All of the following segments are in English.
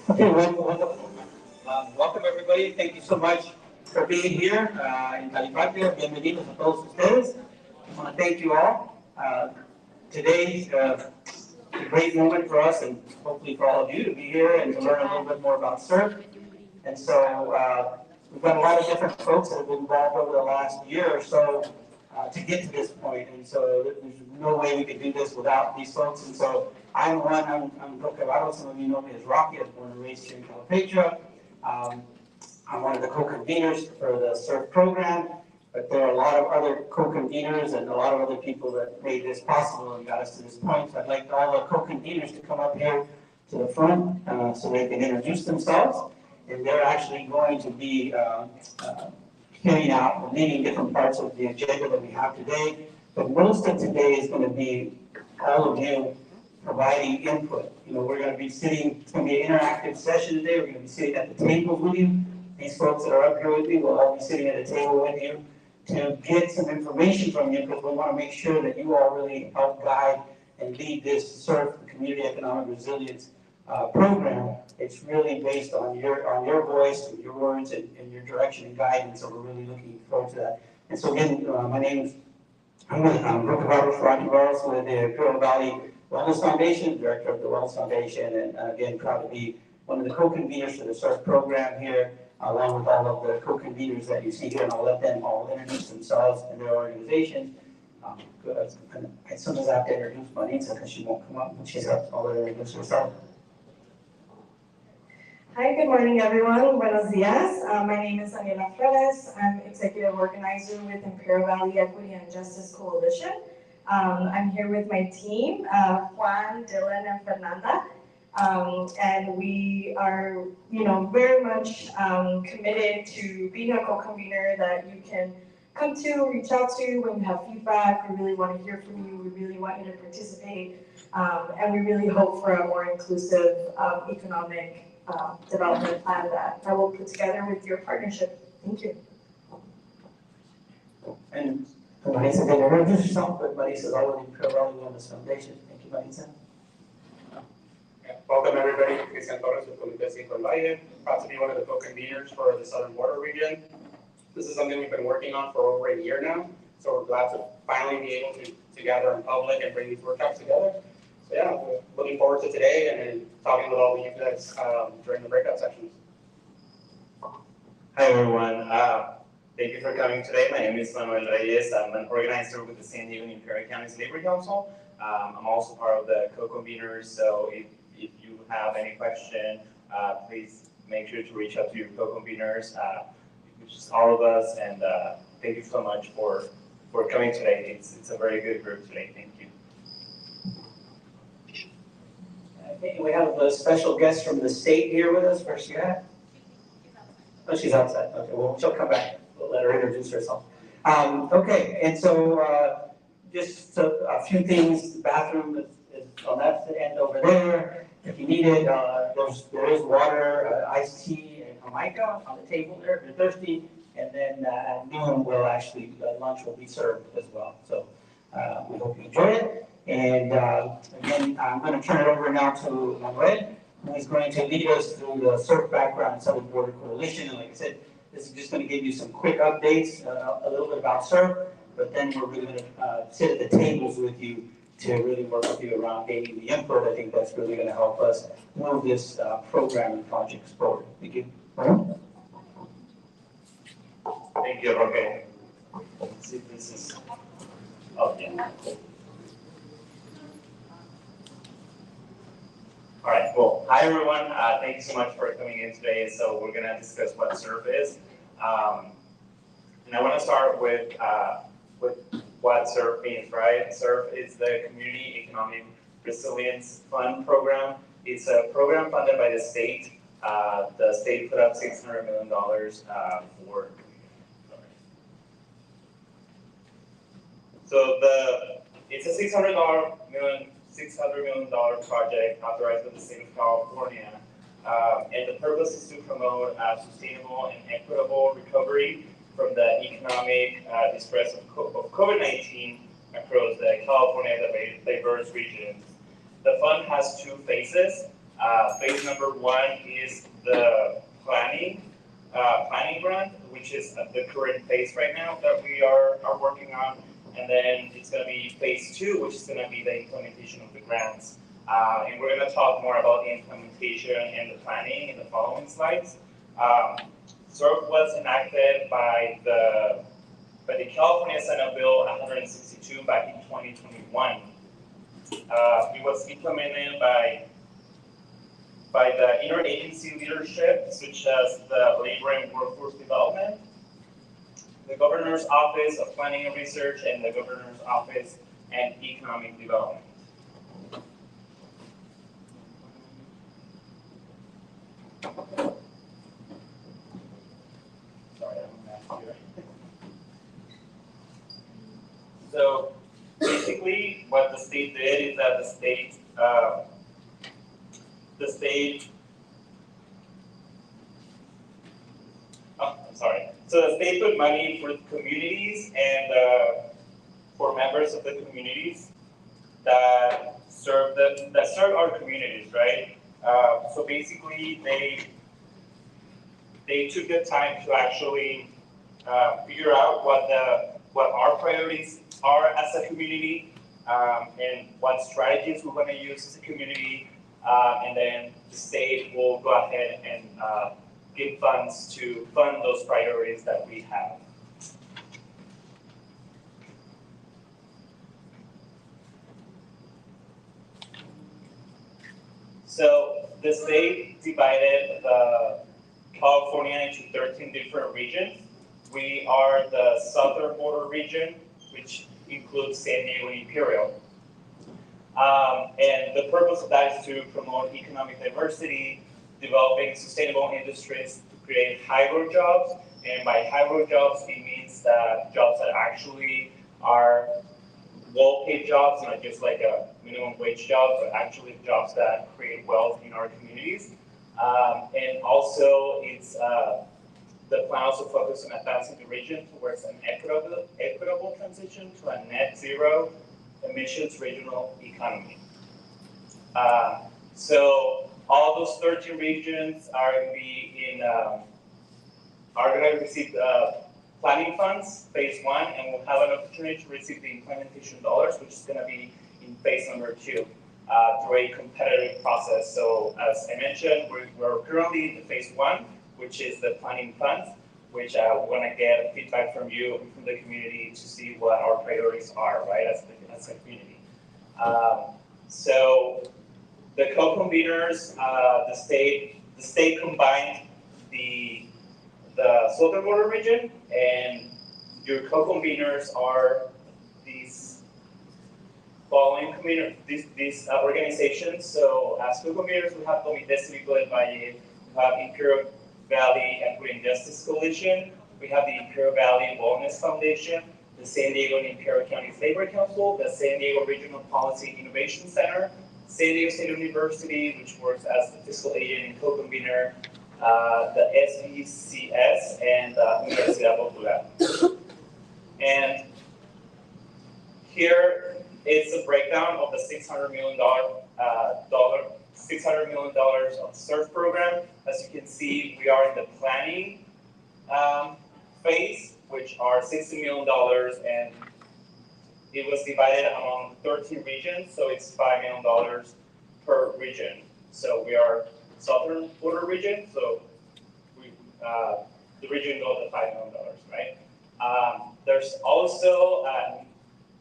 Okay, welcome everybody. Thank you so much for being here in Calipatria. Bienvenidos a todos ustedes. I want to thank you all. Today's a great moment for us and hopefully for all of you to be here and to learn a little bit more about CERF. And so we've got a lot of different folks that have been involved over the last year or so to get to this point. And so there's no way we could do this without these folks. And so I'm Roque. Some of you know me as Rocky. I was born and raised here in Calipatria. I'm one of the co-conveners for the CERF program, but there are a lot of other co-conveners and a lot of other people that made this possible and got us to this point. So I'd like all the co-conveners to come up here to the front so they can introduce themselves. And they're actually going to be carrying out or leading different parts of the agenda that we have today. But most of today is going to be all of you providing input. We're going to be sitting, it's going to be an interactive session today. We're going to be sitting at the tables with you. These folks that are up here with me will all be sitting at a table with you to get some information from you, because we want to make sure that you all really help guide and lead this CERF, the Community Economic Resilience program. It's really based on your voice, and your words, and your direction and guidance. So we're really looking forward to that. And so again, my name is Rocky Barros with the Imperial Valley Wellness Foundation, director of the Wellness Foundation, and again, proud to be one of the co-conveners for the CERF program here, along with all of the co-conveners that you see here, and I'll let them all introduce themselves and their organizations. As soon as I have to introduce Maritza, because she won't come up, but she's up, I'll let her introduce herself. Hi, good morning, everyone. Buenos dias. My name is Daniela Flores. I'm executive organizer with Imperial Valley Equity and Justice Coalition. I'm here with my team, Juan, Dylan, and Fernanda. And we are, very much committed to being a co-convener that you can come to, reach out to when you have feedback. We really want to hear from you. We really want you to participate. And we really hope for a more inclusive economic development plan that we'll put together with your partnership. Thank you. And Marisa didn't introduce herself, but Marisa's already pro-rolling on this foundation. Thank you, Marisa. Welcome everybody. Cristian Torres with Comité Cinco Valle. Proud to be one of the co-conveners for the Southern Border region. This is something we've been working on for over a year now, so we're glad to finally be able to gather in public and bring these workshops together. So yeah, we're looking forward to today and then talking with all of you guys during the breakout sessions. Hi everyone, thank you for coming today. My name is Manuel Reyes. I'm an organizer with the San Diego and Imperial Counties Labor Council. I'm also part of the co-conveners, so if you have any question, please make sure to reach out to your co-conveners, which is all of us, and thank you so much for coming today. It's a very good group today. Thank you. Okay, we have a special guest from the state here with us. Where's she at? Oh, she's outside. Okay, well, she'll come back. We'll let her introduce herself. Okay, and so just a few things. The bathroom is on that end over there. If you need it, there is water, iced tea, and Jamaica on the table there if you're thirsty. And then at noon, lunch will be served as well. So we hope you enjoy it. And again, I'm going to turn it over now to Manuel, who is going to lead us through the CERF background and Southern Border Coalition. And like I said, this is just going to give you some quick updates, a little bit about CERF, but then we're really going to sit at the tables with you to really work with you around gaining the input. I think that's really going to help us move this program and projects forward. Thank you. Thank you, Roque. Let's see if this is up. Yeah. All right, well, hi everyone. Thank you so much for coming in today. So we're gonna discuss what CERF is. And I wanna start with what CERF means, right? CERF is the Community Economic Resilience Fund program. It's a program funded by the state. The state put up $600 million for. So it's a $600 million project authorized by the state of California, and the purpose is to promote sustainable and equitable recovery from the economic distress of COVID-19 across the California diverse regions. The fund has two phases. Phase number 1 is the planning grant, which is the current phase right now that we are working on. And then it's going to be phase 2, which is going to be the implementation of the grants. And we're going to talk more about the implementation and the planning in the following slides. CERF was enacted by the California Senate Bill 162 back in 2021. It was implemented by the interagency leadership, such as the Labor and Workforce Development, the Governor's Office of Planning and Research, and the Governor's Office and Economic Development. Sorry, I'm here. So basically, what the state did is that the state So the state put money for communities and for members of the communities that serve our communities, right? So basically, they took the time to actually figure out what our priorities are as a community, and what strategies we're going to use as a community, and then the state will go ahead and give funds to fund those priorities that we have. So the state divided California into 13 different regions. We are the southern border region, which includes San Diego and Imperial. And the purpose of that is to promote economic diversity, developing sustainable industries to create high-growth jobs. And by high-growth jobs, it means that jobs that actually are well-paid jobs, not just like a minimum wage job, but actually jobs that create wealth in our communities. And also, the plan also focuses on advancing the region towards an equitable transition to a net zero emissions regional economy. So all those 13 regions are going to receive planning funds, phase 1, and will have an opportunity to receive the implementation dollars, which is going to be in phase number 2, through a competitive process. So as I mentioned, we're currently in phase 1, which is the planning funds, which we want to get feedback from you, from the community, to see what our priorities are, right, as a community. So the co-conveners, the state combined the southern border region, and your co-conveners are these following these organizations. So as co-conveners, we have Comité Cívico del Valle, we have Imperial Valley Equity and Justice Coalition, we have the Imperial Valley Wellness Foundation, the San Diego and Imperial Counties Labor Council, the San Diego Regional Policy Innovation Center, San Diego State University, which works as the fiscal agent and co-convener, the SBCS, and Universidad Popular. And here is a breakdown of the $600 million of CERF program. As you can see, we are in the planning phase, which are $60 million, and it was divided among 13 regions, so it's $5 million per region. So we are southern border region, so the region goes to $5 million, right? There's also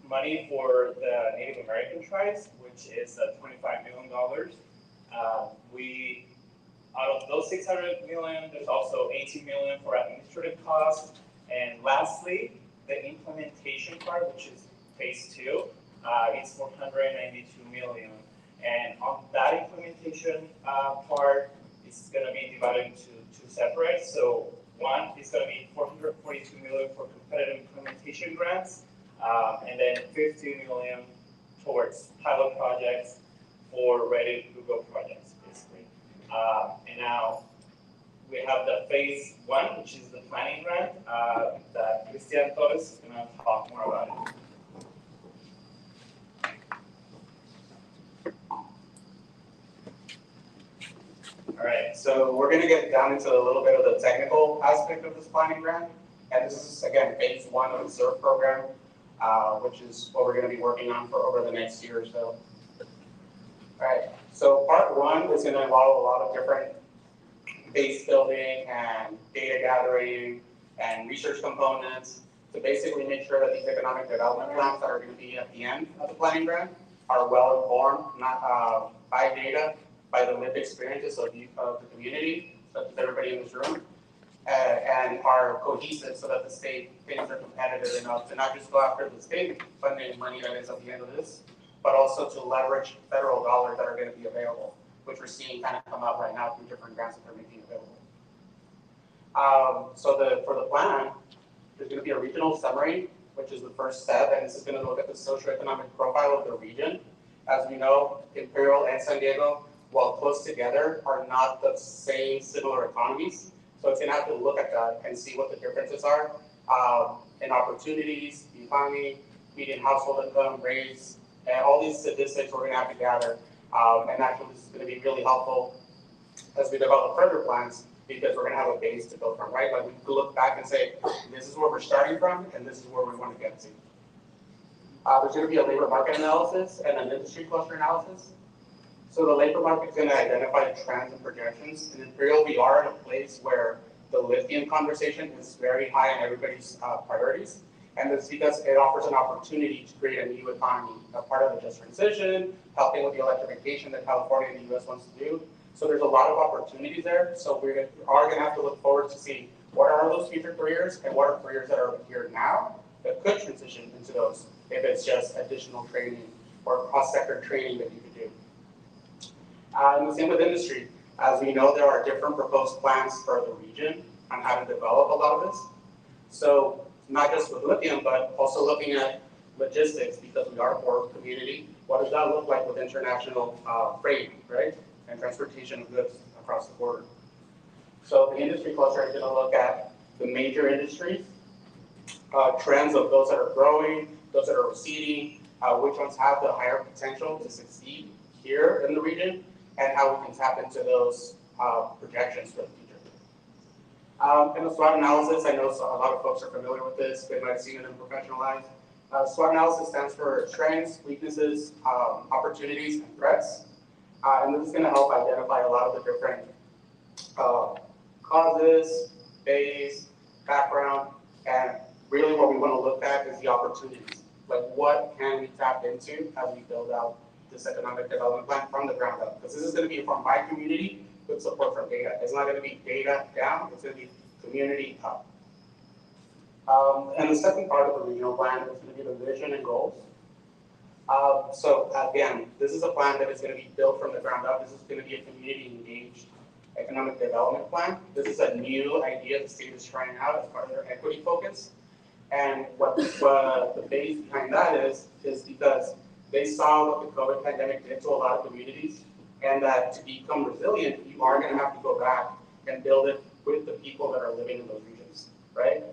money for the Native American tribes, which is $25 million. Out of those $600 million, there's also $18 million for administrative costs. And lastly, the implementation part, which is phase 2, it's $492 million. And on that implementation part, it's going to be divided into two separate. So one is going to be $442 million for competitive implementation grants, and then $50 million towards pilot projects for ready-to-go projects, basically. And now we have the phase 1, which is the planning grant that Cristian Torres is going to talk more about it. All right, so we're going to get down into a little bit of the technical aspect of this planning grant. And this is, again, phase 1 of the CERF program, which is what we're going to be working on for over the next year or so. All right, so part 1 is going to involve a lot of different base building and data gathering and research components to basically make sure that these economic development plans that are going to be at the end of the planning grant are well informed, not by data, by the lived experiences of the community, such as everybody in this room, and are cohesive so that the state things are competitive enough to not just go after the state funding money that is at the end of this, but also to leverage federal dollars that are going to be available, which we're seeing kind of come out right now through different grants that they're making available. For the plan, there's going to be a regional summary, which is the first step, and this is going to look at the socioeconomic profile of the region. As we know, Imperial and San Diego, while close together, are not the same similar economies. So it's going to have to look at that and see what the differences are in opportunities, the economy, median household income, race, and all these statistics we're going to have to gather. And actually, this is going to be really helpful as we develop further plans because we're going to have a base to build from, right? Like we can look back and say, this is where we're starting from, and this is where we want to get to. There's going to be a labor market analysis and an industry cluster analysis. So the labor market is going to identify trends and projections. In Imperial, we are at a place where the lithium conversation is very high on everybody's priorities. And that's because it offers an opportunity to create a new economy, a part of the just transition, helping with the electrification that California and the US wants to do. So there's a lot of opportunities there. So we are going to have to look forward to see what are those future careers and what are careers that are here now that could transition into those if it's just additional training or cross-sector training that you could do. And the same with industry. As we know, there are different proposed plans for the region on how to develop a lot of this. So not just with lithium, but also looking at logistics because we are a port community. What does that look like with international freight, right? And transportation of goods across the border. So the industry cluster is going to look at the major industries, trends of those that are growing, those that are receding, which ones have the higher potential to succeed here in the region, and how we can tap into those projections for the future. And the SWOT analysis, I know a lot of folks are familiar with this, they might have seen it in professional life. SWOT analysis stands for strengths, weaknesses, opportunities, and threats. And this is going to help identify a lot of the different causes, base, background, and really what we want to look at is the opportunities. Like what can we tap into as we build out this economic development plan from the ground up? Because this is going to be from my community with support from data. It's not going to be data down, it's going to be community up. And the second part of the regional plan is going to be the vision and goals. So again, this is a plan that is going to be built from the ground up. This is going to be a community engaged economic development plan. This is a new idea the state is trying out as part of their equity focus. And what the base behind that is because they saw what the COVID pandemic did to a lot of communities, and that to become resilient, you are going to have to go back and build it with the people that are living in those regions, right?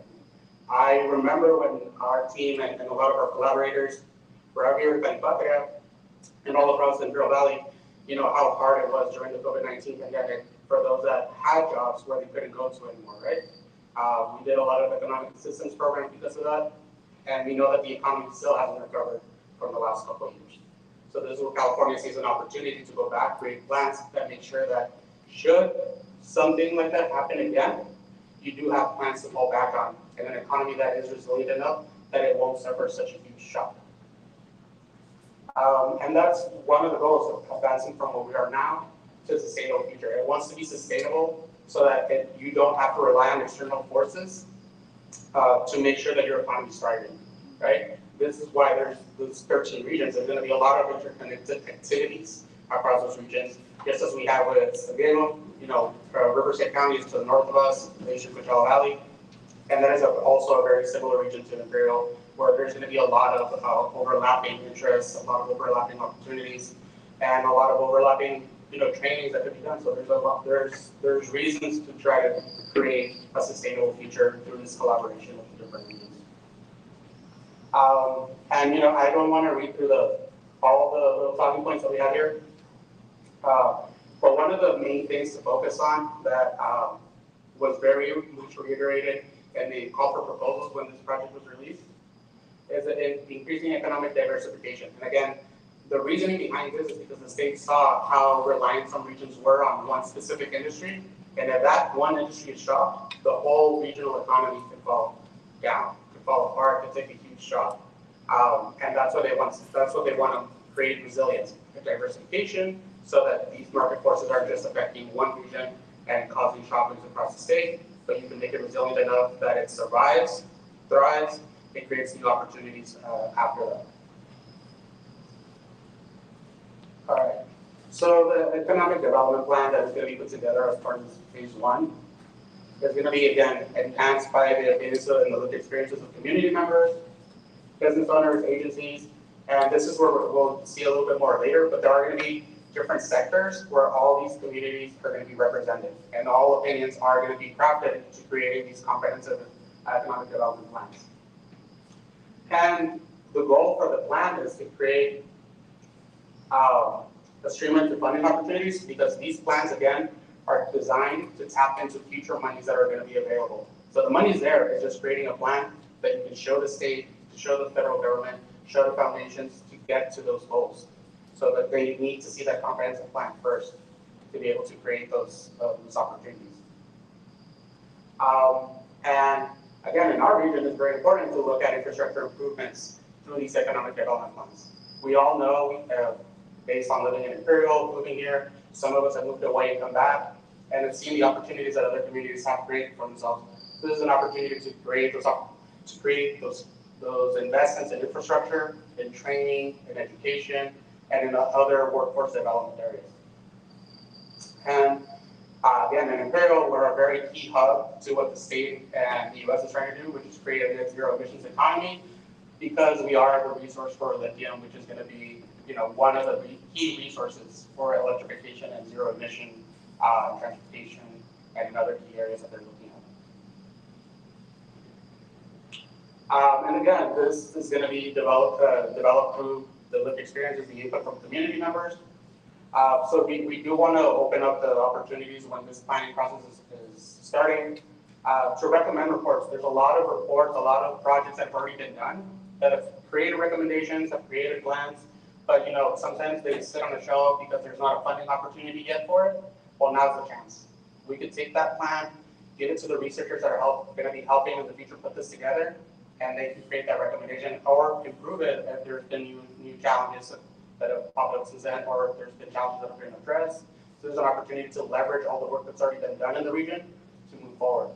I remember when our team and a lot of our collaborators were out here in Calipatria and all across the Imperial Valley, you know, how hard it was during the COVID-19 pandemic for those that had jobs where they couldn't go to anymore, right? We did a lot of economic assistance programs because of that, and we know that the economy still hasn't recovered from the last couple of years. So this is where California sees an opportunity to go back, create plans that make sure that should something like that happen again, you do have plans to fall back on, and an economy that is resilient enough that it won't suffer such a huge shock. And that's one of the goals of advancing from where we are now to a sustainable future. It wants to be sustainable so that you don't have to rely on external forces to make sure that your economy is thriving, right? This is why there's those 13 regions. There's going to be a lot of interconnected activities across those regions, just as we have with San Diego, you know, Riverside County is to the north of us, the Eastern Coachella Valley, and that is also a very similar region to Imperial, where there's going to be a lot of overlapping interests, a lot of overlapping opportunities, and a lot of overlapping, you know, trainings that could be done. So there's reasons to try to create a sustainable future through this collaboration with the different regions. And you know, I don't want to read through all the little talking points that we have here. But one of the main things to focus on that was very much reiterated in the call for proposals when this project was released is increasing economic diversification. And again, the reasoning behind this is because the state saw how reliant some regions were on one specific industry, and if that one industry is shocked, the whole regional economy could fall down, could fall apart, could take a huge shock. And that's what they want. That's what they want to create: resilience, diversification, so that these market forces aren't just affecting one region and causing shockwaves across the state, but you can make it resilient enough that it survives, thrives, and creates new opportunities after that. All right. So the economic development plan that is going to be put together as part of this phase 1 is going to be, again, enhanced by the data and the lived experiences of community members, business owners, agencies, and this is where we'll see a little bit more later, but there are going to be different sectors where all these communities are going to be represented, and all opinions are going to be crafted to create these comprehensive economic development plans. And the goal for the plan is to create a streamline to funding opportunities, because these plans, again, are designed to tap into future monies that are going to be available. So the money's there, it's just creating a plan that you can show the state, to show the federal government, show the foundations to get to those goals. So that they need to see that comprehensive plan first to be able to create those opportunities. And again, in our region, it's very important to look at infrastructure improvements through these economic development plans. We all know, based on living in Imperial, moving here, some of us have moved away and come back, and have seen the opportunities that other communities have created for themselves. So this is an opportunity to create those investments in infrastructure, in training, in education, and in other workforce development areas. And again, in Imperial, we're a very key hub to what the state and the U.S. is trying to do, which is create a net zero emissions economy, because we are the resource for lithium, which is going to be, one of the key resources for electrification and zero emission transportation and in other key areas that they're looking at. And again, this is going to be developed through the lived experiences, the input from community members. So we do want to open up the opportunities when this planning process is starting to recommend reports. There's a lot of reports, a lot of projects that have already been done that have created recommendations, have created plans, but sometimes they sit on a shelf because there's not a funding opportunity yet for it. Well, now's the chance. We could take that plan, give it to the researchers that are going to be helping in the future put this together, and they can create that recommendation or improve it if there's been new challenges that have popped up since then, or if there's been challenges that have been addressed. So there's an opportunity to leverage all the work that's already been done in the region to move forward.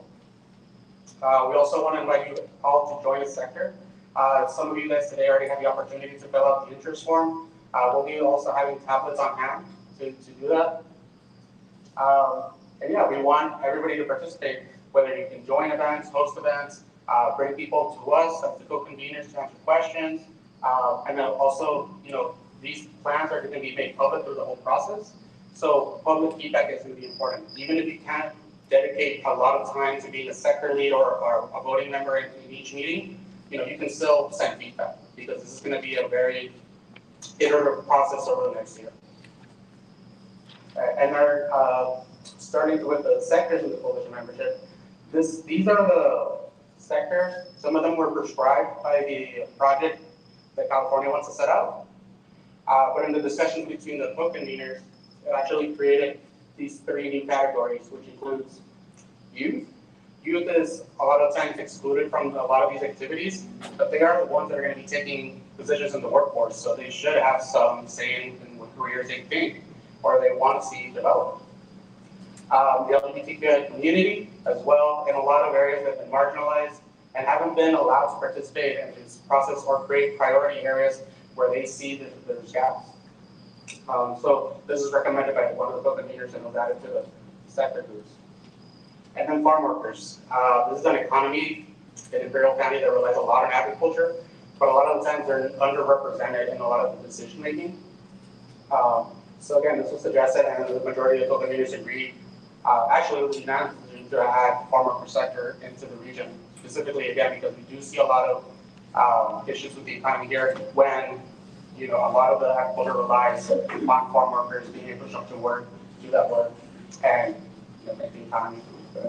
We also want to invite you all to join the sector. Some of you guys today already had the opportunity to fill out the interest form. We'll be also having tablets on hand to do that. And yeah, we want everybody to participate, whether you can join events, host events, bring people to us as the co-conveners to answer questions. And then also, these plans are going to be made public through the whole process. So public feedback is going to be important. Even if you can't dedicate a lot of time to being a sector lead or a voting member in each meeting, you can still send feedback, because this is going to be a very iterative process over the next year. And they're starting with the sectors in the coalition membership. These are the sectors. Some of them were prescribed by the project that California wants to set up. But in the discussions between the co-conveners, it actually created these 3 new categories, which includes youth. Youth is a lot of times excluded from a lot of these activities, but they are the ones that are going to be taking positions in the workforce, so they should have some say in what careers they think or they want to see develop. The LGBTQI community as well, in a lot of areas that have been marginalized and haven't been allowed to participate in this process or create priority areas where they see that there's gaps. So this is recommended by one of the co-conveners and was added to the sector groups. And then farm workers. This is an economy in Imperial County that relies a lot on agriculture, but a lot of the times they're underrepresented in a lot of the decision making. So again, this was suggested, and the majority of the co-conveners agreed. Actually, it was unanimous to add farm worker sector into the region, specifically again because we do see a lot of issues with the economy here when a lot of the agriculture relies on farm workers being able to show up to work do that work and make the economy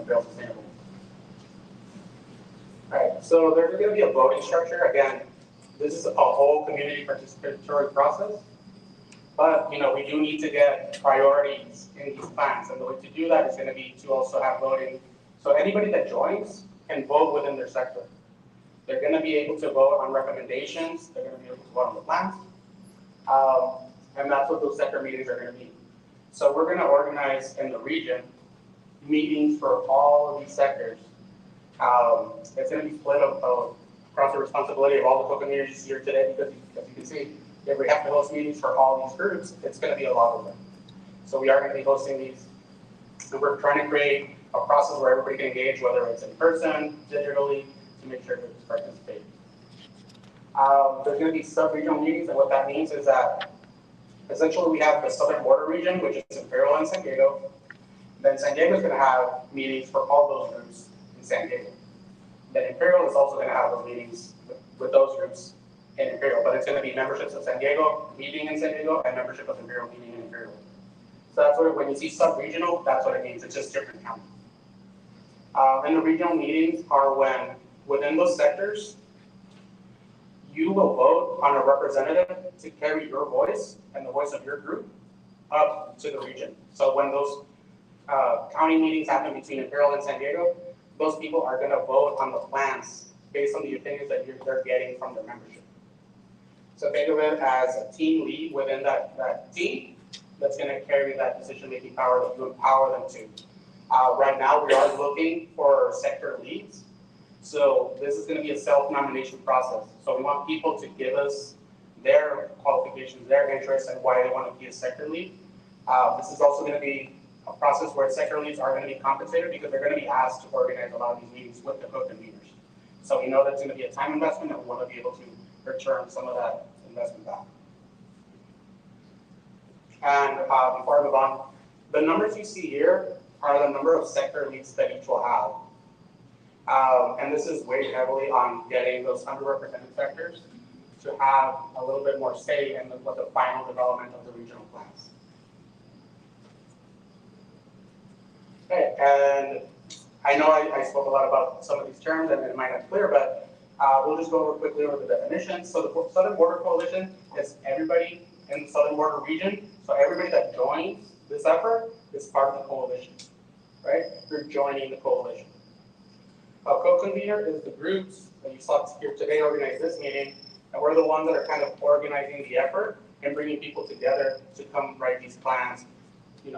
real sustainable. All right, so there's going to be a voting structure. Again, this is a whole community participatory process, but we do need to get priorities in these plans, and the way to do that is going to be to also have voting. So anybody that joins can vote within their sector. They're going to be able to vote on recommendations. They're going to be able to vote on the plans, and that's what those sector meetings are going to be. So we're going to organize in the region meetings for all of these sectors. It's going to be split across the responsibility of all the co-communities here today, because as you can see, if we have to host meetings for all these groups, it's going to be a lot of them. So we are going to be hosting these, and we're trying to create a process where everybody can engage, whether it's in person, digitally, to make sure that they participate. There's going to be sub-regional meetings, and what that means is that essentially we have the southern border region, which is Imperial and San Diego. Then San Diego is going to have meetings for all those groups in San Diego. Then Imperial is also going to have those meetings with those groups in Imperial, but it's going to be memberships of San Diego meeting in San Diego and membership of Imperial meeting in Imperial. So that's what, when you see sub-regional, that's what it means. It's just different counties. And the regional meetings are when, within those sectors, you will vote on a representative to carry your voice and the voice of your group up to the region. So when those county meetings happen between Imperial and San Diego, those people are going to vote on the plans based on the opinions that they're getting from their membership. So think of it as a team lead within that team that's going to carry that decision-making power that you empower them to. Right now, we are looking for sector leads. So this is going to be a self-nomination process. So we want people to give us their qualifications, their interests, and why they want to be a sector lead. This is also going to be a process where sector leads are going to be compensated because they're going to be asked to organize a lot of these meetings with the co-conveners. So we know that's going to be a time investment, and we want to be able to return some of that investment back. And before I move on, the numbers you see here are the number of sector leads that each will have. And this is weighed heavily on getting those underrepresented sectors to have a little bit more say in what the final development of the regional plans. Okay, and I know I spoke a lot about some of these terms and it might not be clear, but we'll just go over quickly over the definitions. So the Southern Border Coalition is everybody in the Southern Border region. So everybody that joins this effort is part of the coalition, right? You're joining the coalition. A co-convener is the groups that you saw here today organize this meeting, and we're the ones that are kind of organizing the effort and bringing people together to come write these plans,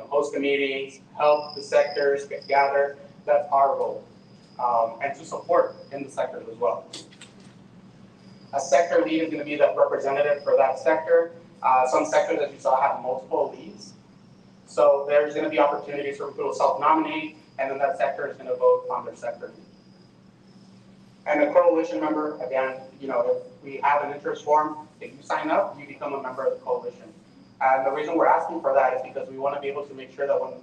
host the meetings, help the sectors get gathered. That's our role, and to support in the sectors as well. A sector lead is going to be the representative for that sector. Some sectors, as you saw, have multiple leads. So there's going to be opportunities for people to self-nominate, and then that sector is going to vote on their sector lead. And a coalition member, again, if we have an interest form, if you sign up, you become a member of the coalition. And the reason we're asking for that is because we want to be able to make sure that when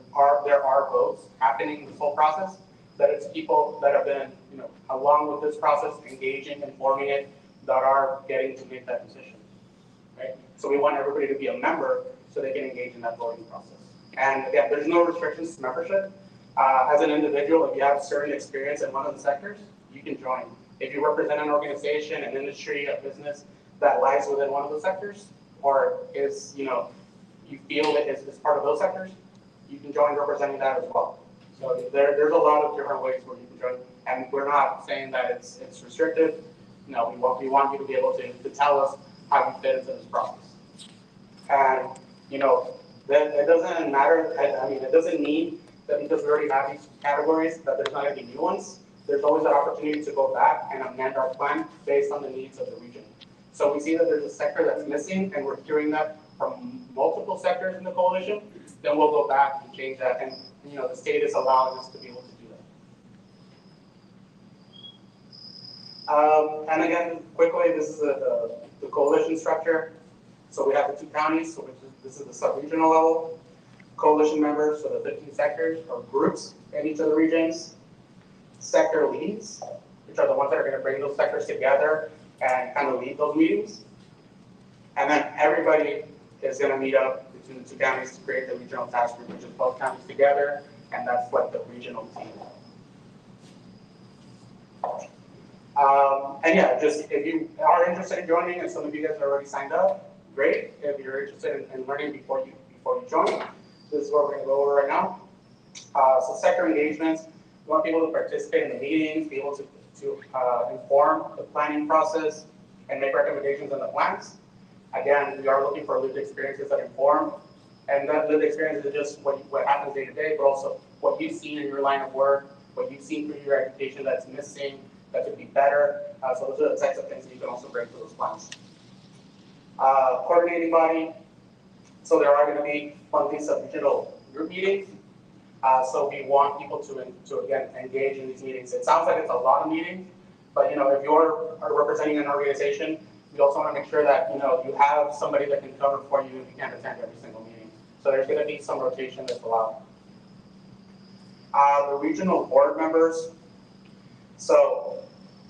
there are votes happening in this whole process, that it's people that have been, along with this process, engaging and forming it, that are getting to make that decision, right? So we want everybody to be a member so they can engage in that voting process. And again, there's no restrictions to membership. As an individual, if you have certain experience in one of the sectors, you can join. If you represent an organization, an industry, a business that lies within one of the sectors, or is, you feel it is part of those sectors, you can join representing that as well. So there's a lot of different ways where you can join, and we're not saying that it's restricted. No, we want you to be able to tell us how you fit into this process. And, it doesn't matter, it doesn't mean that because we already have these categories that there's not going to be new ones. There's always an opportunity to go back and amend our plan based on the needs of the region. So we see that there's a sector that's missing, and we're hearing that from multiple sectors in the coalition, then we'll go back and change that. And the state is allowing us to be able to do that. And again, quickly, this is the coalition structure. So we have the two counties, so this is the sub-regional level. Coalition members, so the 15 sectors or groups in each of the regions. Sector leads, which are the ones that are going to bring those sectors together and kind of lead those meetings. And then everybody is going to meet up between the two counties to create the regional task group, which is both counties together, and that's like the regional team. And yeah, just if you are interested in joining, and some of you guys are already signed up, great. If you're interested in learning before you join, this is what we're going to go over right now. So sector engagements, we want people to participate in the meetings, be able to inform the planning process, and make recommendations on the plans. Again, we are looking for lived experiences that inform, and that lived experience is just what happens day to day, but also what you've seen in your line of work, what you've seen through your education that's missing, that could be better. So those are the types of things that you can also bring to those plans. Coordinating body. So there are going to be monthly sub-regional group meetings. So we want people to again engage in these meetings. It sounds like it's a lot of meetings, but if you're representing an organization, we also want to make sure that you have somebody that can cover for you if you can't attend every single meeting. So there's going to be some rotation that's allowed. The regional board members. So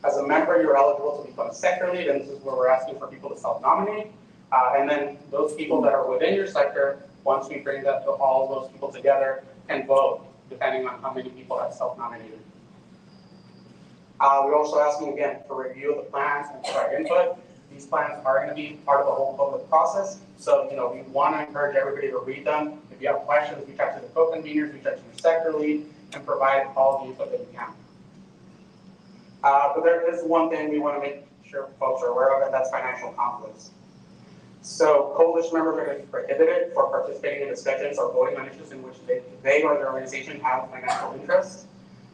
as a member, you're eligible to become a sector lead, and this is where we're asking for people to self-nominate. And then those people that are within your sector, once we bring all of those people together, can vote, depending on how many people have self-nominated. We're also asking, again, for review of the plans and provide input. These plans are going to be part of the whole public process. So, we want to encourage everybody to read them. If you have questions, reach out to the co-conveners, reach out to your sector lead, and provide all the input that you can. But there is one thing we want to make sure folks are aware of, and that's financial conflicts. So coalition members are going to be prohibited for participating in discussions or voting on issues in which they or their organization have financial interest.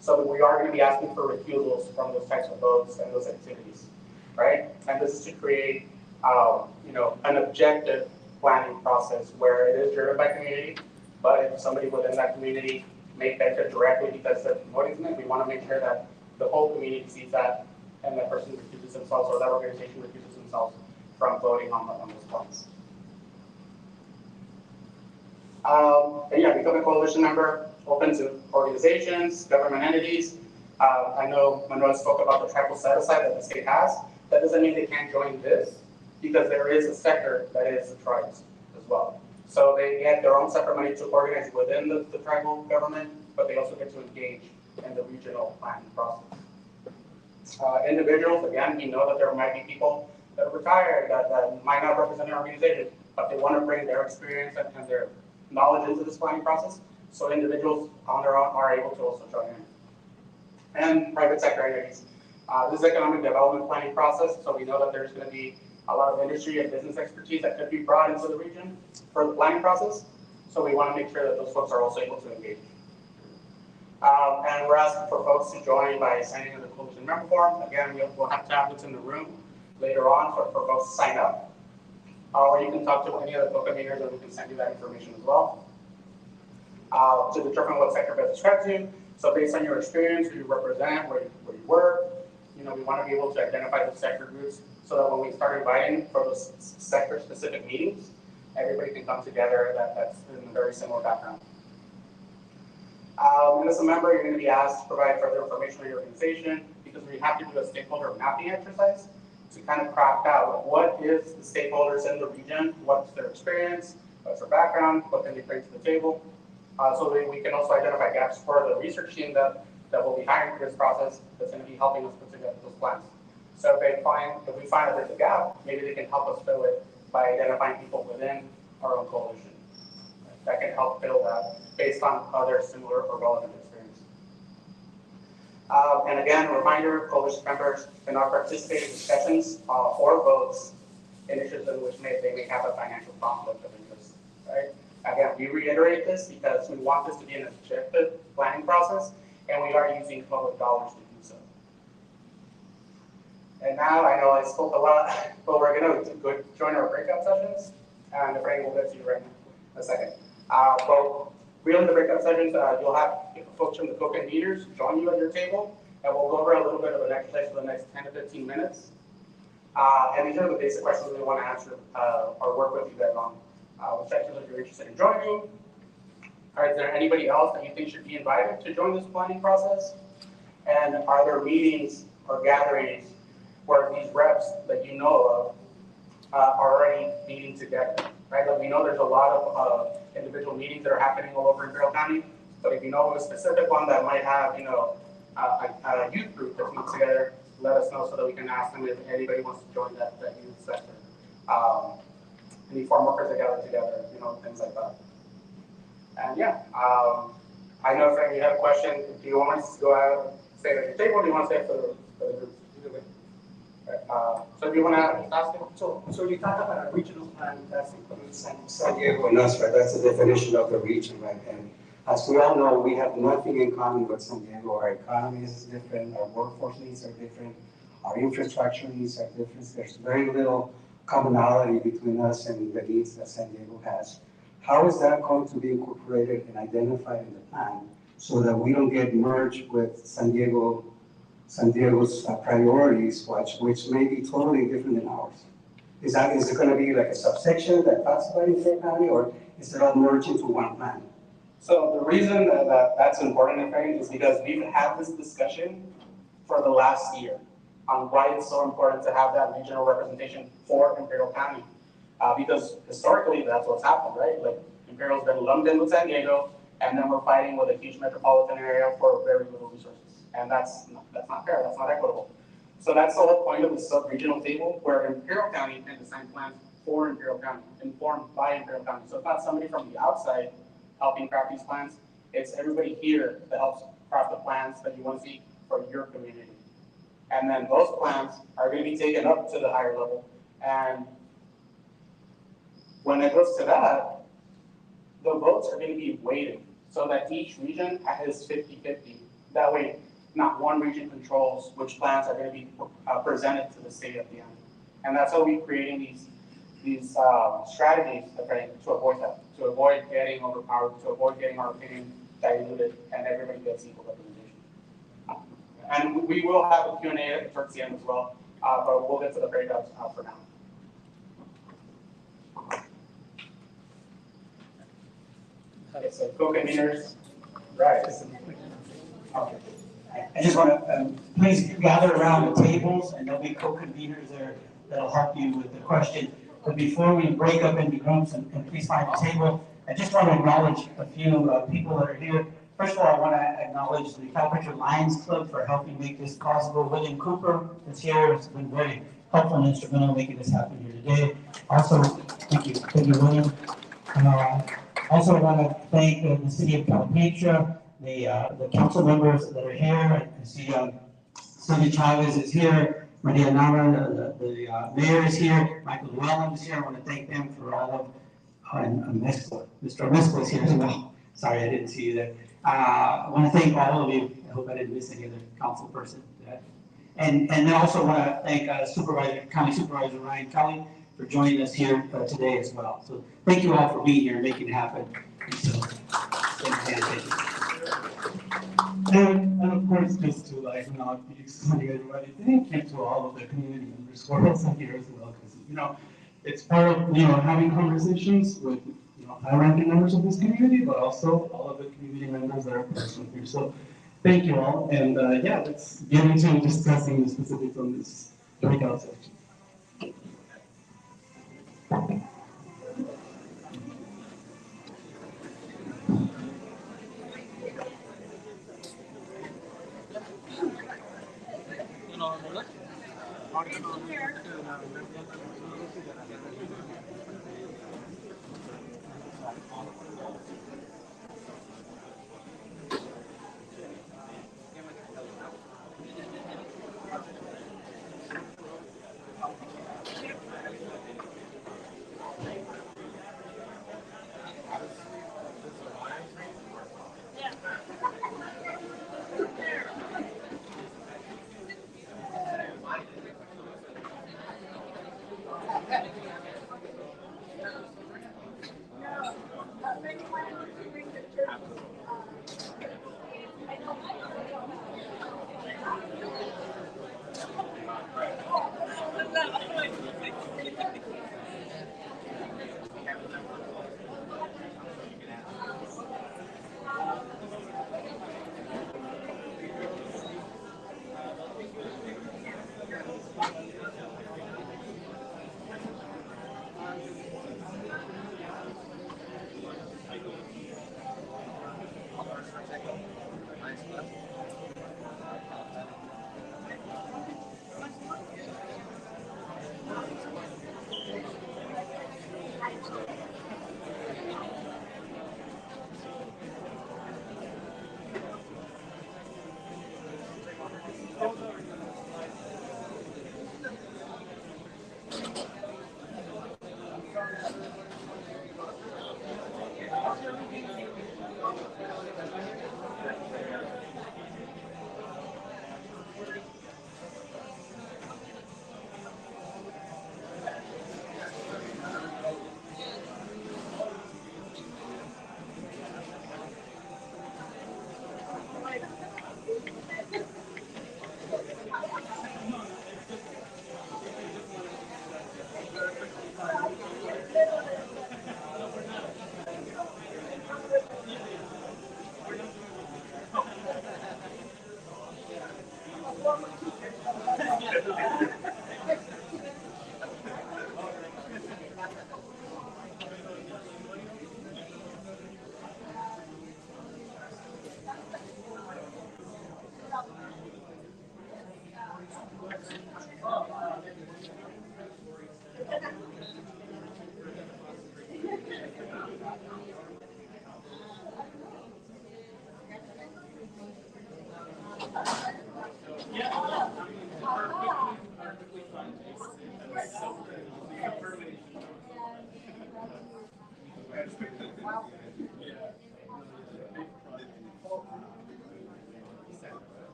So we are going to be asking for recusals from those types of votes and those activities, right? And this is to create, an objective planning process where it is driven by community, but if somebody within that community may benefit directly because they're promoting something, we want to make sure that the whole community sees that and that person recuses themselves or that organization recuses themselves from voting on those plans. And yeah, become a coalition member, open to organizations, government entities. I know Manuel spoke about the tribal set-aside that the state has. That doesn't mean they can't join this, because there is a sector that is the tribes as well. So they get their own separate money to organize within the tribal government, but they also get to engage in the regional planning process. Individuals, again, we know that there might be people that are retired that might not represent an organization, but they want to bring their experience and their knowledge into this planning process. So individuals on their own are able to also join in. And private sector entities. This is economic development planning process, so we know that there's going to be a lot of industry and business expertise that could be brought into the region for the planning process. So we want to make sure that those folks are also able to engage. And we're asking for folks to join by signing in the coalition member form. Again, we'll have tablets in the room later on for folks to sign up. Or you can talk to any of the co-conveners and we can send you that information as well. To determine what sector best describes you. So based on your experience, who you represent, where you work, we want to be able to identify the sector groups so that when we start inviting for those sector-specific meetings, everybody can come together that's in a very similar background. And as a member, you're going to be asked to provide further information on your organization because we have to do a stakeholder mapping exercise to kind of craft out what is the stakeholders in the region, what's their experience, what's their background, what can they bring to the table. So that we can also identify gaps for the research team that will be hiring for this process that's going to be helping us put together those plans. So if we find that there's a gap, maybe they can help us fill it by identifying people within our own coalition that can help fill that based on other similar or relevant experience. And again, a reminder, coalition members cannot participate in discussions or votes in issues in which they may have a financial conflict of interest, right? Again, we reiterate this because we want this to be an objective planning process, and we are using public dollars to do so. And now, I know I spoke a lot, but we're going to go join our breakout sessions, and the Frank will get to you right now in a second. But really, the breakout sessions, you'll have folks from the co-conveners join you at your table, and we'll go over a little bit of an exercise for the next 10 to 15 minutes. And these are the basic questions we want to answer or work with you guys on. Which sectors are you interested in joining? Is there anybody else that you think should be invited to join this planning process? And are there meetings or gatherings where these reps that you know of are already meeting together? right? Like we know there's a lot of individual meetings that are happening all over Imperial County, but if you know of a specific one that might have, a youth group that meets together, let us know so that we can ask them if anybody wants to join that youth sector. Any farm workers that gather together, things like that. And yeah, I know if you have a question, do you want us to go out and say it at your table, or do you want to say it for the group? Either way. So do you want to ask him? So you talk about a regional plan that includes San Diego and us, right? That's the definition of the region, right? And as we all know, we have nothing in common with San Diego. Our economy is different, our workforce needs are different, our infrastructure needs are different. There's very little commonality between us and the needs that San Diego has. How is that going to be incorporated and identified in the plan so that we don't get merged with San Diego's priorities, which may be totally different than ours? Is it going to be like a subsection that talks about Imperial County, or is it all merged into one plan? So the reason that that's important, I think, is because we've had this discussion for the last year on why it's so important to have that regional representation for Imperial County. Because historically, that's what's happened, right? Like Imperial's been lumped in with San Diego, and then we're fighting with a huge metropolitan area for very little resources. And that's not fair, that's not equitable. So that's the whole point of the sub-regional table, where Imperial County can design plans for Imperial County, informed by Imperial County. So it's not somebody from the outside helping craft these plans, it's everybody here that helps craft the plans that you want to see for your community. And then those plans are going to be taken up to the higher level. And when it goes to that, the votes are going to be weighted so that each region has 50-50. That way, not one region controls which plans are going to be presented to the state at the end. And that's how we're creating these strategies to avoid that, to avoid getting overpowered, to avoid getting our opinion diluted, and everybody gets equal representation. And we will have a Q&A towards the end as well, but we'll get to the breakouts for now. Okay, so co-conveners, right. Okay. I just want to please gather around the tables, and there'll be co-conveners there that'll help you with the question. But before we break up into groups and please find a table, I just want to acknowledge a few people that are here. First of all, I want to acknowledge the Calipatria Lions Club for helping make this possible. William Cooper is here, has been very helpful and instrumental in making this happen here today. Also, thank you, William. Also, I want to thank the city of Calipatria, the council members that are here. I see Sonia Chavez is here, Maria Nava, the mayor is here, Michael Llewellyn is here. I want to thank them for all of, and Mr. Mesco is here as well. Sorry, I didn't see you there. I want to thank all of you. I hope I didn't miss any other council person. And then also want to thank County Supervisor Ryan Kelly for joining us here today as well. So thank you all for being here and making it happen. Thank you. And of course, just to not be excluding everybody, thank you to all of the community members who are also here as well, because it's part of having conversations with high-ranking members of this community, but also all of the community members that are present here. So thank you all, and let's get into discussing the specifics on this breakout section.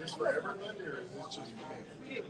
this for everybody, or is this just me?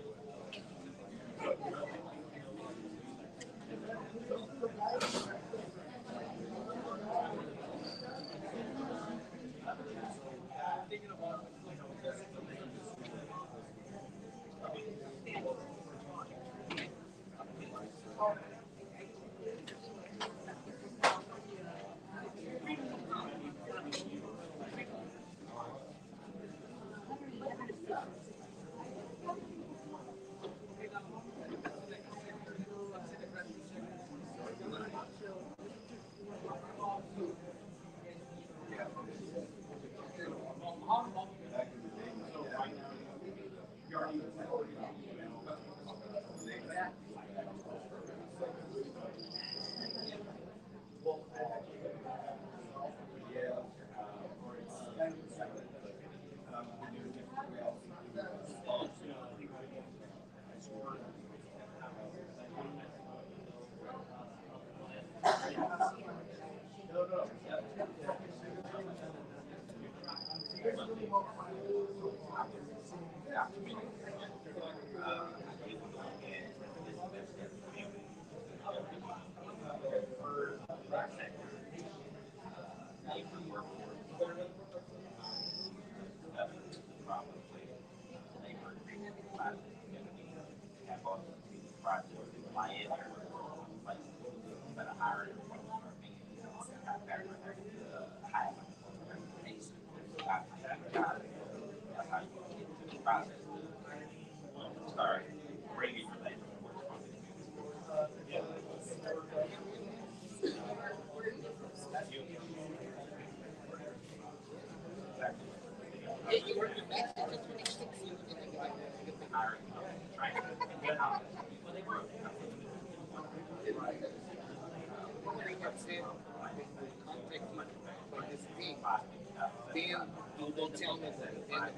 Then you don't tell me that.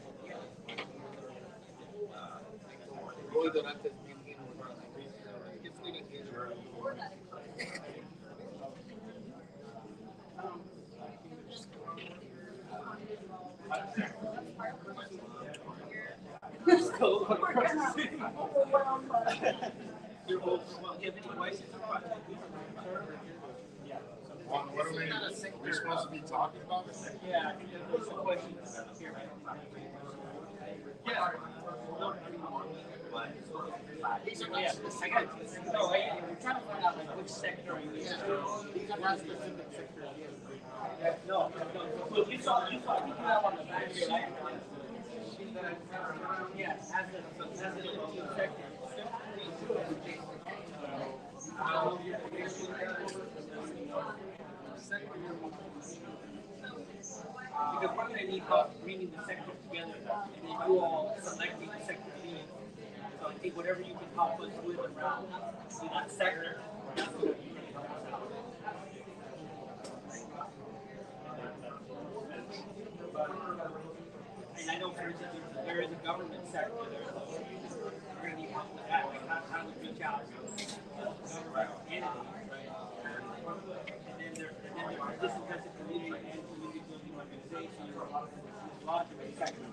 Voy durante el tiempo. It's getting easier. What are we supposed to be talking about? Yeah, what's the question? Yeah. Yeah, I got it. No, I'm trying to find out like which sector are you in. These are not specific sectors. No, look, you saw you have on the back here, right? Yeah, has the 15 sectors. the sectors together, and then you all selecting the sector leads. So I think whatever you can help us with around that sector, that's what you really help us out. And I know, for instance, there is a government sector. We're going to need help with that. Like how do we reach out to government entities, right? And then there's disinterested community and community building organizations. There's lots of sectors.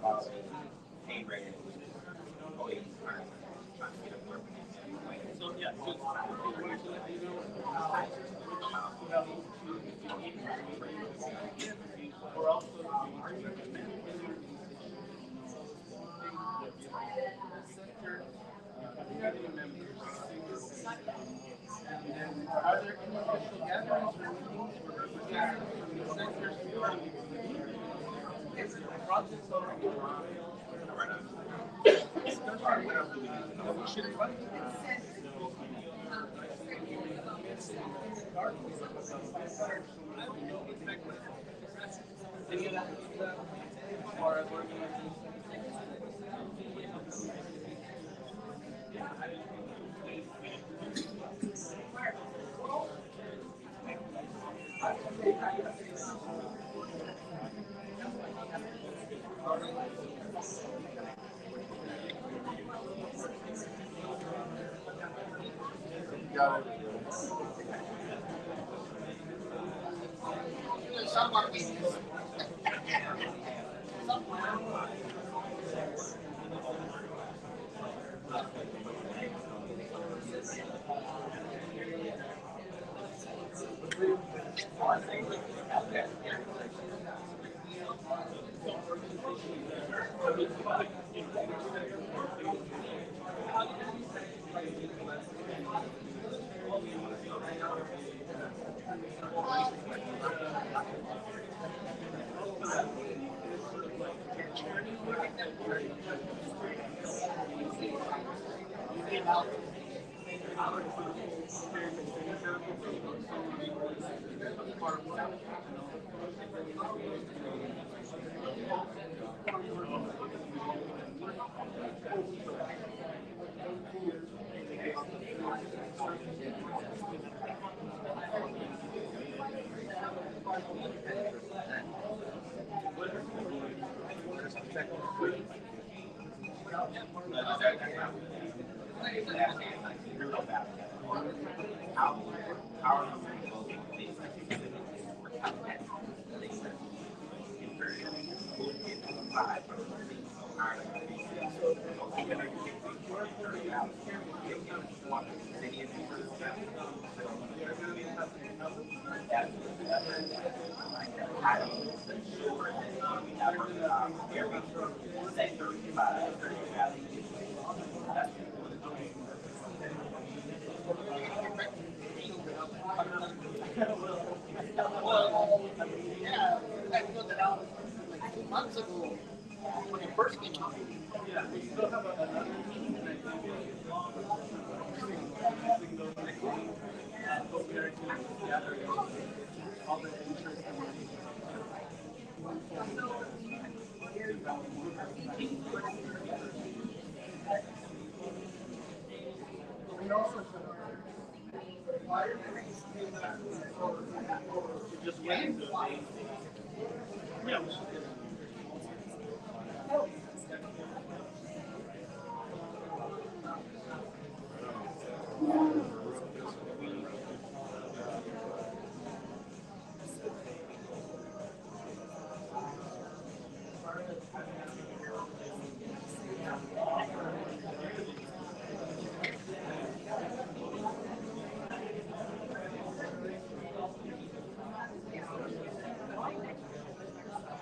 So yeah, just wanted to let you know. We're also community members. Are there any official gatherings or meetings for representatives from the sectors? Projects already we should invite any of that as far as organizing. Got it. Someone yeah, I filled it out like 2 months ago when it first came out. Yeah, we still have another meeting, and I think all the interest we also just waiting to yeah, we should get it.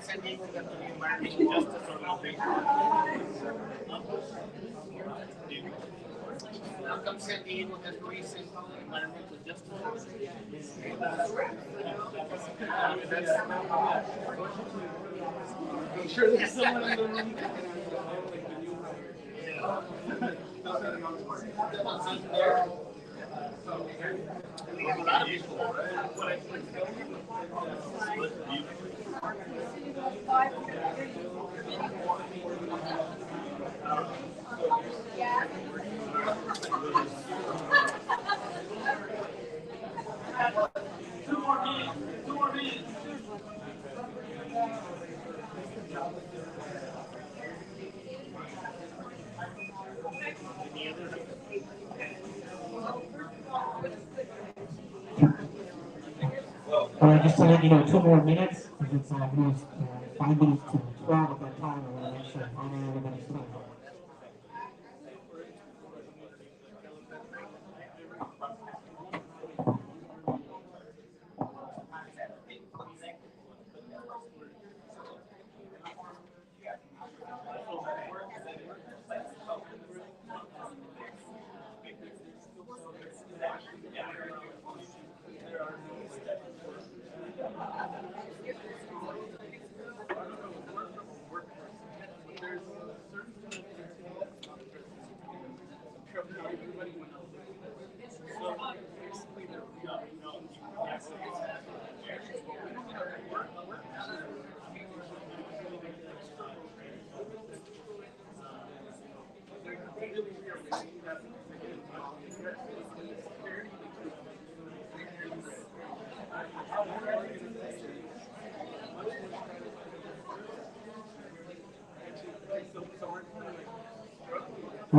San Diego got the environmental justice organization. How come San Diego has recent environmental justice organization? I'm sure there's someone in the room. We have a lot of people, right? Just to let you know, 2 more minutes, because it's almost 5 minutes to 12 at that time. I want to make sure I honor everybody's time.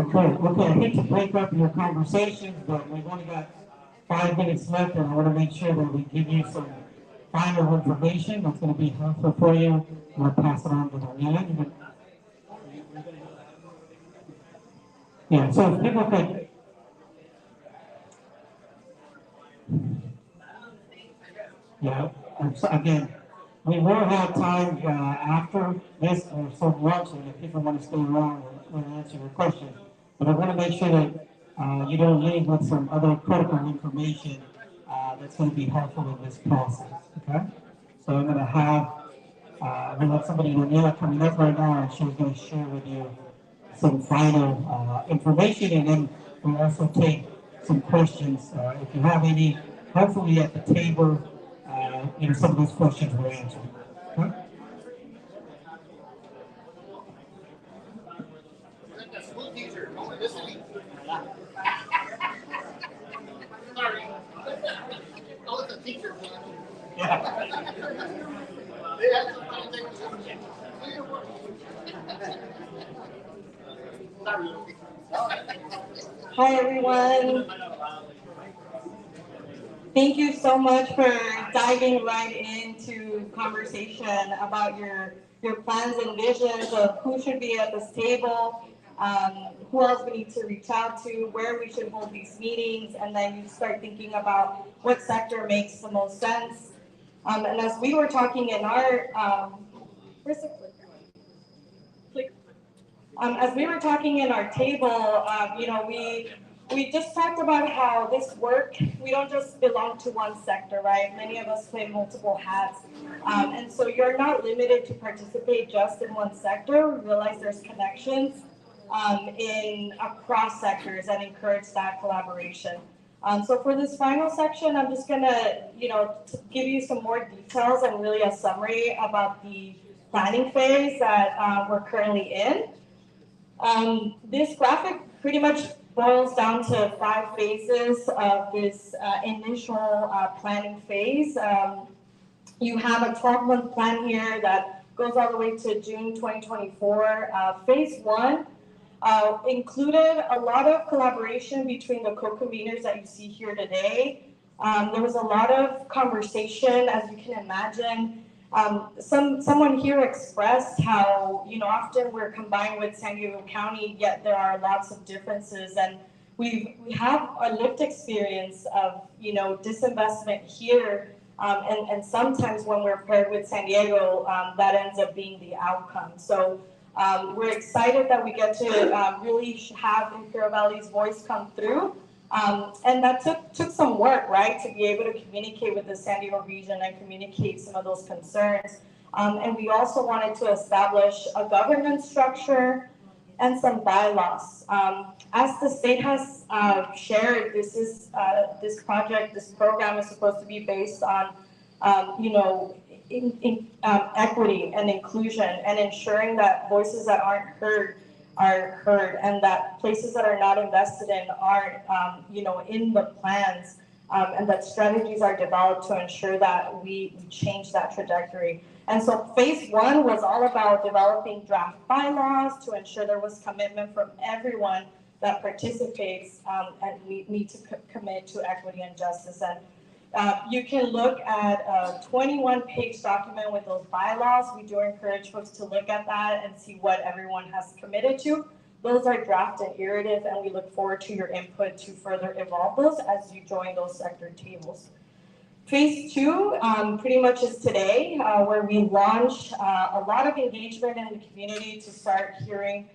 Okay, I hate to break up your conversations, but we've only got 5 minutes left, and I want to make sure that we give you some final information that's going to be helpful for you. I'm going to pass it on to Daniela. Yeah, so if people could. Yeah, and so again, we will have time after this or some lunch, and if people want to stay around, we'll answer your questions. But I want to make sure that you don't leave with some other critical information that's going to be helpful in this process. Okay? So I'm going to have we have somebody, Daniela, coming up right now, and she's going to share with you some final information, and then we'll also take some questions. If you have any, hopefully at the table, some of those questions were answered. Okay? Like a school teacher, only this week. Sorry. I was a teacher. Yeah. They had some funny things to do. Sorry. Hi, everyone. Thank you so much for diving right into conversation about your plans and visions of who should be at this table, who else we need to reach out to, where we should hold these meetings, and then you start thinking about what sector makes the most sense. And as we were talking in our, where's the clicker? As we were talking in our table, we just talked about how this work, we don't just belong to one sector, right? Many of us play multiple hats. And so you're not limited to participate just in one sector. We realize there's connections in across sectors and encourage that collaboration. So for this final section, I'm just gonna, give you some more details and really a summary about the planning phase that we're currently in. This graphic pretty much boils down to 5 phases of this initial planning phase. You have a 12-month plan here that goes all the way to June 2024. Phase 1 included a lot of collaboration between the co-conveners that you see here today. There was a lot of conversation, as you can imagine. Someone here expressed how, often we're combined with San Diego County, yet there are lots of differences. And we have a lived experience of, disinvestment here. And sometimes when we're paired with San Diego, that ends up being the outcome. So we're excited that we get to really have Imperial Valley's voice come through. And that took some work, right, to be able to communicate with the San Diego region and communicate some of those concerns. And we also wanted to establish a governance structure and some bylaws. As the state has shared, this program is supposed to be based on, equity and inclusion and ensuring that voices that aren't heard are heard, and that places that are not invested in are, in the plans, and that strategies are developed to ensure that we change that trajectory. And so phase one was all about developing draft bylaws to ensure there was commitment from everyone that participates, and we need to commit to equity and justice. And you can look at a 21-page document with those bylaws. We do encourage folks to look at that and see what everyone has committed to. Those are draft and iterative, and we look forward to your input to further evolve those as you join those sector tables. Phase two pretty much is today, where we launch a lot of engagement in the community to start hearing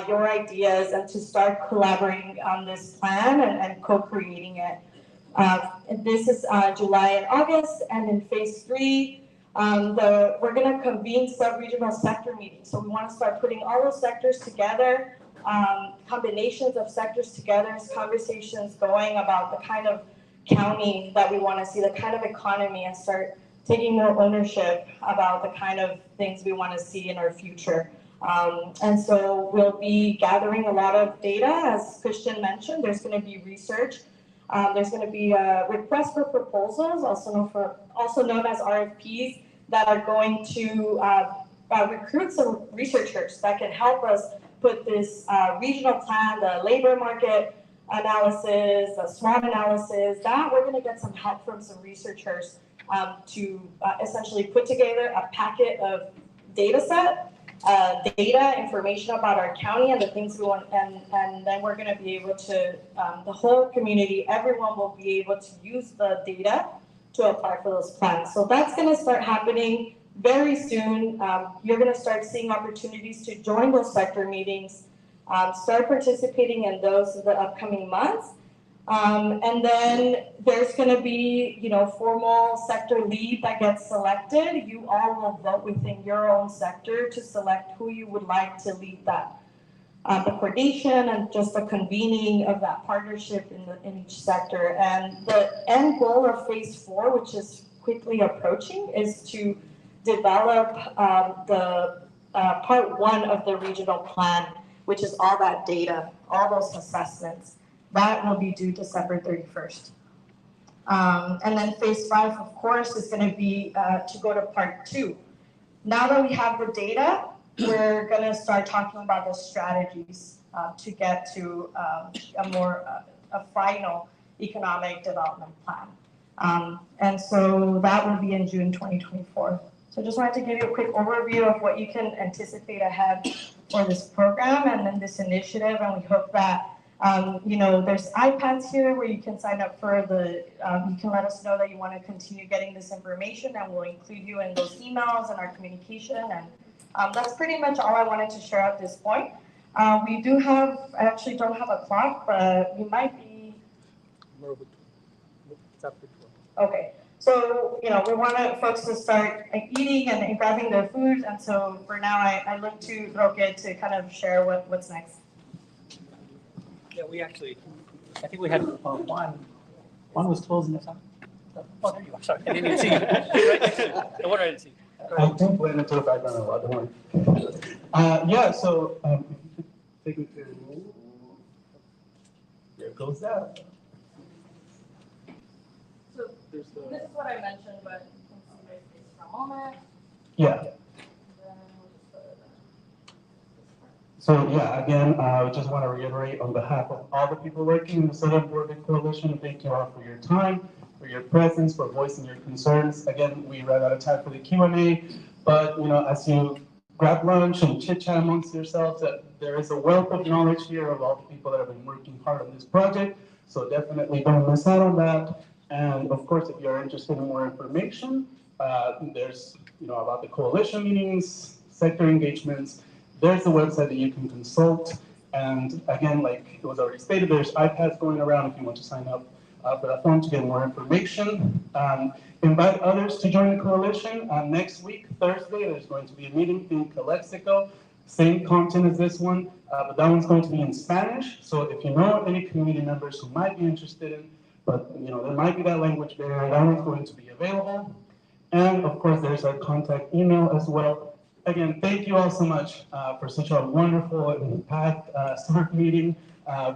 your ideas and to start collaborating on this plan and co-creating it. This is July and August, and in phase three, we're going to convene sub-regional sector meetings. So we want to start putting all those sectors together, combinations of sectors together, conversations going about the kind of county that we want to see, the kind of economy, and start taking more ownership about the kind of things we want to see in our future. And so we'll be gathering a lot of data, as Christian mentioned. There's going to be research. There's going to be a request for proposals, also known as RFPs, that are going to recruit some researchers that can help us put this regional plan, the labor market analysis, the SWOT analysis, that we're going to get some help from some researchers to essentially put together a packet of data set, information about our county and the things we want, and then we're going to be able to, the whole community, everyone will be able to use the data to apply for those plans. So that's going to start happening very soon. You're going to start seeing opportunities to join those sector meetings, start participating in those in the upcoming months. And then there's going to be, formal sector lead that gets selected. You all will vote within your own sector to select who you would like to lead that. The coordination and just the convening of that partnership in each sector. And the end goal of phase four, which is quickly approaching, is to develop the part one of the regional plan, which is all that data, all those assessments. That will be due December 31st. And then phase five, of course, is going to be to go to part two. Now that we have the data, we're going to start talking about the strategies to get to a final economic development plan. And so that will be in June 2024. So just wanted to give you a quick overview of what you can anticipate ahead for this program and then this initiative. And we hope that, there's iPads here where you can sign up for you can let us know that you want to continue getting this information, and we'll include you in those emails and our communication. And that's pretty much all I wanted to share at this point. We do have, I actually don't have a clock, but we might be. Okay. So, we want folks to start eating and grabbing their food. And so for now, I look to Roque to kind of share what's next. Yeah, I think we had one was closing us out. Oh, there you are, sorry. I didn't even see you. Right next to you. The one I didn't see. I think blend into the background a lot, don't worry. So take me to, there goes that. So this is what I mentioned, but you can see my face for a moment. Yeah. So again, I just want to reiterate on behalf of all the people working in the Southern Border Coalition, thank you all for your time, for your presence, for voicing your concerns. Again, we ran out of time for the Q&A, but as you grab lunch and chit chat amongst yourselves, there is a wealth of knowledge here of all the people that have been working hard on this project. So definitely don't miss out on that. And of course, if you're interested in more information, there's about the coalition meetings, sector engagements. There's the website that you can consult. And again, like it was already stated, there's iPads going around if you want to sign up for that form to get more information. Invite others to join the coalition. Next week, Thursday, there's going to be a meeting in Calexico. Same content as this one, but that one's going to be in Spanish. So if you know any community members who might be interested in, but there might be that language barrier, that one's going to be available. And of course, there's our contact email as well. again, thank you all so much for such a wonderful and packed CERF meeting.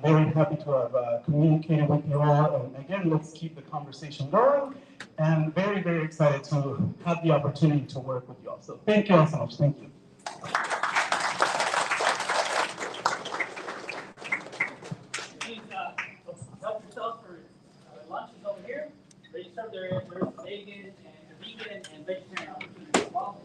Very happy to have communicated with you all. And again, let's keep the conversation going. And very, very excited to have the opportunity to work with you all. So thank you all so much. Thank you. Please help yourself for lunch is over here. Ready to serve their vegan and vegetarian opportunities as well.